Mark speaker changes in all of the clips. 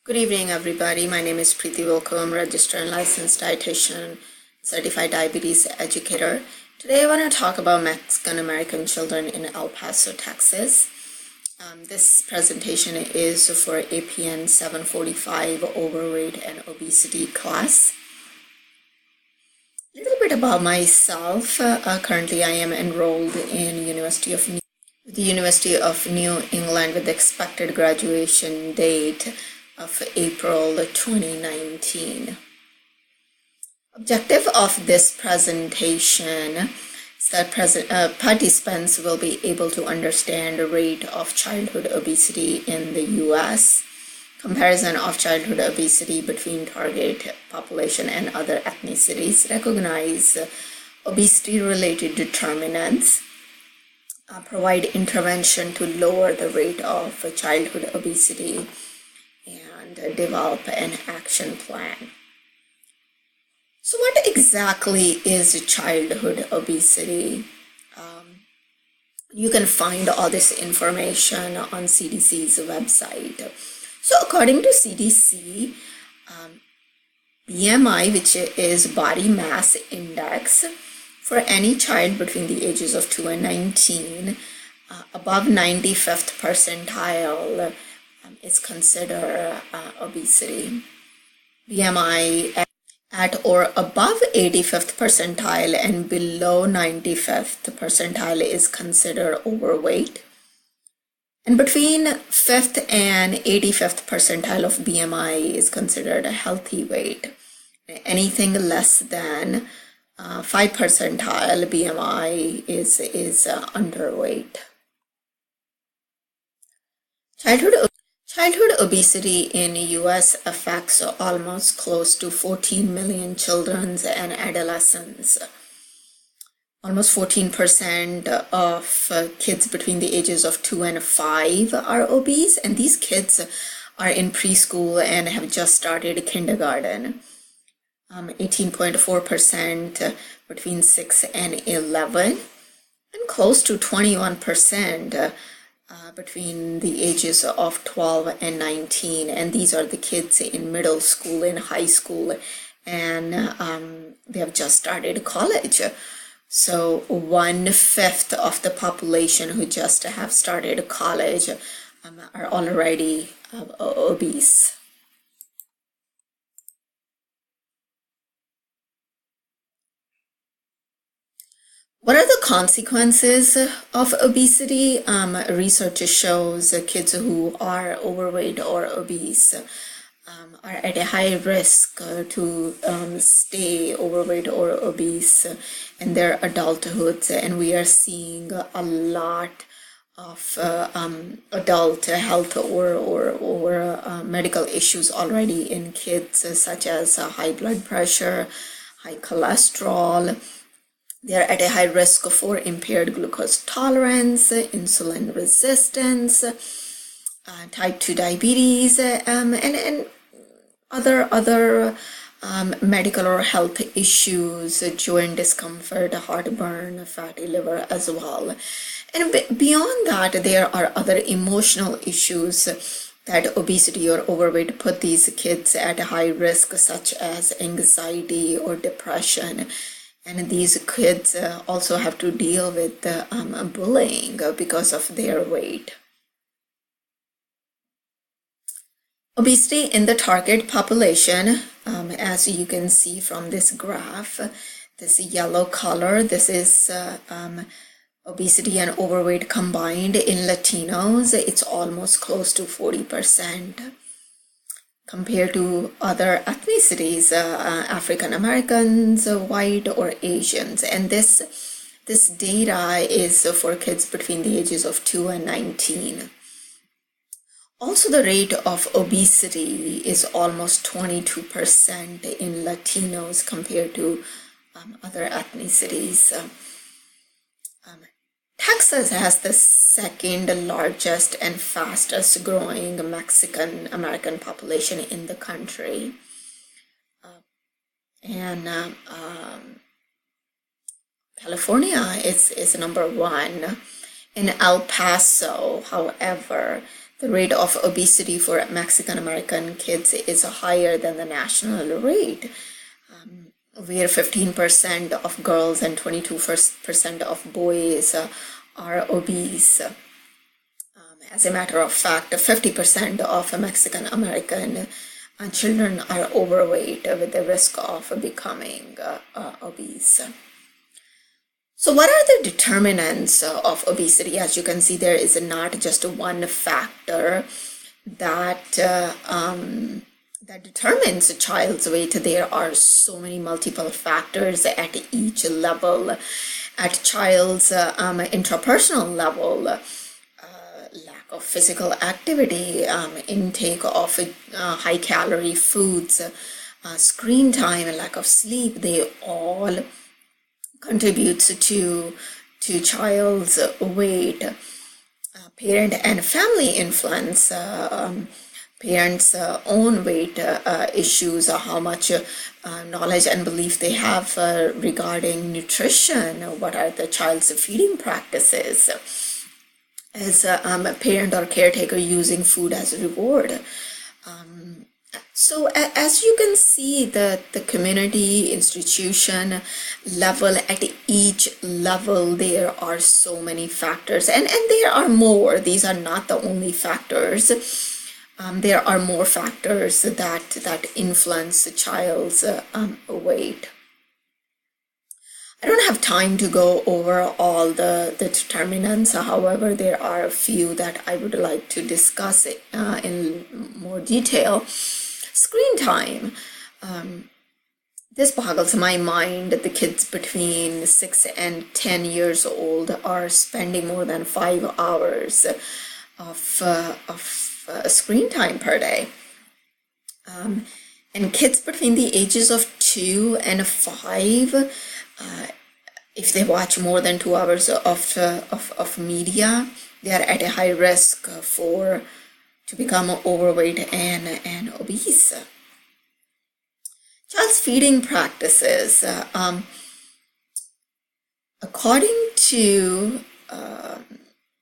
Speaker 1: Good evening, everybody. My name is Preeti Wilco. I'm registered and licensed dietitian, certified diabetes educator. Today, I want to talk about Mexican American children in El Paso, Texas. This presentation is for APN 745 overweight and obesity class. A little bit about myself. Currently, I am enrolled in the University of New England with the expected graduation date of April 2019. Objective of this presentation is that participants will be able to understand the rate of childhood obesity in the U.S., comparison of childhood obesity between target population and other ethnicities, recognize obesity-related determinants, provide intervention to lower the rate of childhood obesity, and develop an action plan. So what exactly is childhood obesity? You can find all this information on CDC's website. So according to CDC, BMI, which is body mass index, for any child between the ages of 2 and 19, above 95th percentile is considered obesity. BMI at or above 85th percentile and below 95th percentile is considered overweight. And between 5th and 85th percentile of BMI is considered a healthy weight. Anything less than 5 percentile BMI is underweight. Childhood obesity in the U.S. affects almost close to 14 million children and adolescents. Almost 14% of kids between the ages of 2 and 5 are obese, and these kids are in preschool and have just started kindergarten. 18.4% between 6 and 11, and close to 21% between the ages of 12 and 19, and these are the kids in middle school, in high school, and they have just started college. So 1/5 of the population who just have started college are already obese. What are the consequences of obesity? Research shows kids who are overweight or obese are at a high risk to stay overweight or obese in their adulthood, and we are seeing a lot of adult health or medical issues already in kids, such as high blood pressure, high cholesterol. They're at a high risk for impaired glucose tolerance, insulin resistance, type 2 diabetes, and other medical or health issues, joint discomfort, heartburn, fatty liver as well. And beyond that, there are other emotional issues that obesity or overweight put these kids at a high risk, such as anxiety or depression. And these kids also have to deal with bullying because of their weight. Obesity in the target population, as you can see from this graph, this yellow color, this is obesity and overweight combined in Latinos. It's almost close to 40%. Compared to other ethnicities, African Americans, white or Asians. And this data is for kids between the ages of 2 and 19. Also, the rate of obesity is almost 22% in Latinos compared to other ethnicities. Texas has the second largest and fastest growing Mexican American population in the country. And California is number one. In El Paso, however, the rate of obesity for Mexican American kids is higher than the national rate, where 15% of girls and 22% of boys are obese. As a matter of fact, 50% of Mexican American children are overweight with the risk of becoming obese. So what are the determinants of obesity? As you can see, there is not just one factor that that determines a child's weight. There are so many multiple factors at each level. At child's intrapersonal level, lack of physical activity, intake of high-calorie foods, screen time, and lack of sleep, they all contributes to child's weight. Parent and family influence, parents' own weight issues, how much knowledge and belief they have regarding nutrition, what are the child's feeding practices, as a parent or caretaker using food as a reward. So as you can see, the community, institution level, at each level, there are so many factors, and there are more. These are not the only factors. There are more factors that influence the child's weight. I don't have time to go over all the determinants. However, there are a few that I would like to discuss in more detail. Screen time. This boggles my mind that the kids between 6 and 10 years old are spending more than 5 hours of screen time per day. And kids between the ages of 2 and 5, if they watch more than 2 hours of media, they are at a high risk to become overweight and obese. Child's feeding practices. According to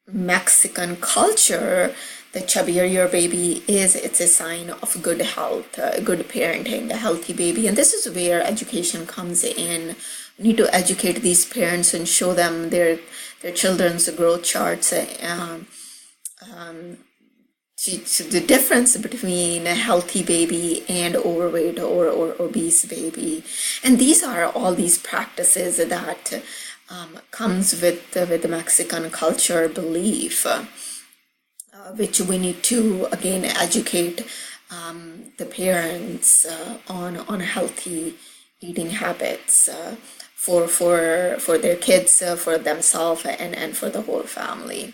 Speaker 1: Mexican culture, the chubbier your baby is, it's a sign of good health, good parenting, a healthy baby. And this is where education comes in. We need to educate these parents and show them their children's growth charts, to the difference between a healthy baby and overweight or obese baby. And these are all these practices that comes with the Mexican culture belief, which we need to again educate the parents on healthy eating habits for their kids, for themselves, and for the whole family.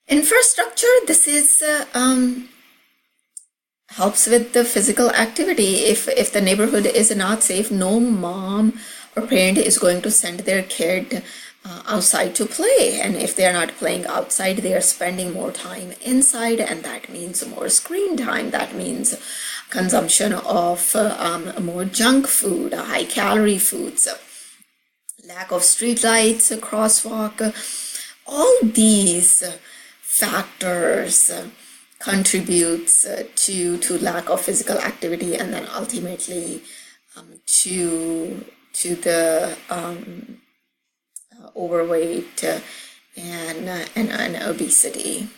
Speaker 1: Infrastructure, this is helps with the physical activity. If the neighborhood is not safe, no mom or parent is going to send their kid outside to play. And if they're not playing outside, they are spending more time inside, and that means more screen time. That means consumption of more junk food, high-calorie foods, lack of street lights, crosswalk. All these factors contributes to lack of physical activity, and then ultimately to the overweight and obesity.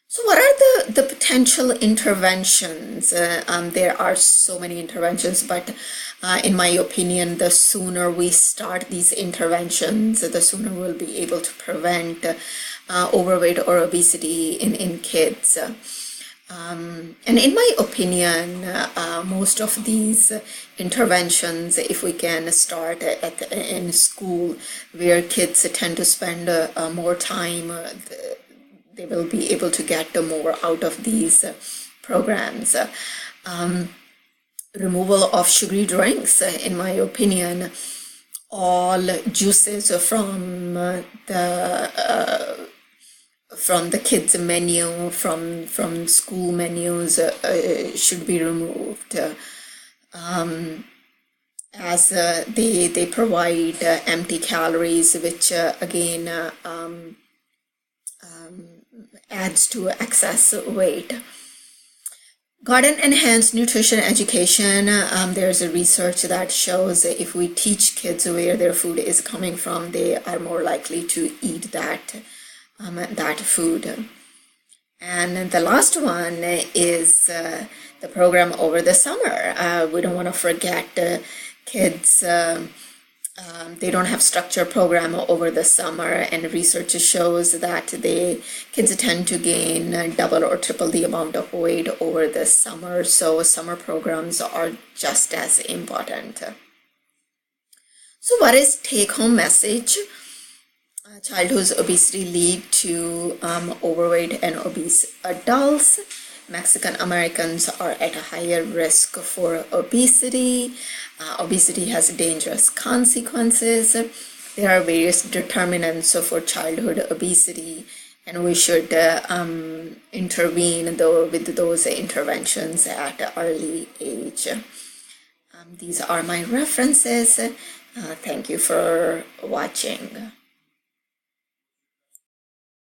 Speaker 1: So what are the potential interventions? There are so many interventions, but in my opinion, the sooner we start these interventions, the sooner we'll be able to prevent overweight or obesity in kids. And in my opinion, most of these interventions, if we can start in school, where kids tend to spend more time, they will be able to get more out of these programs. Removal of sugary drinks, in my opinion. All juices from the kids' menu, from school menus, should be removed, as they provide empty calories, which again adds to excess weight. Garden-enhanced nutrition education, there's a research that shows that if we teach kids where their food is coming from, they are more likely to eat that food. And the last one is the program over the summer. We don't want to forget kids. They don't have structured program over the summer, and research shows that kids tend to gain double or triple the amount of weight over the summer. So summer programs are just as important. So what is take-home message? Childhood obesity lead to overweight and obese adults. Mexican Americans are at a higher risk for obesity. Obesity has dangerous consequences. There are various determinants for childhood obesity, and we should intervene with those interventions at an early age. These are my references. Thank you for watching.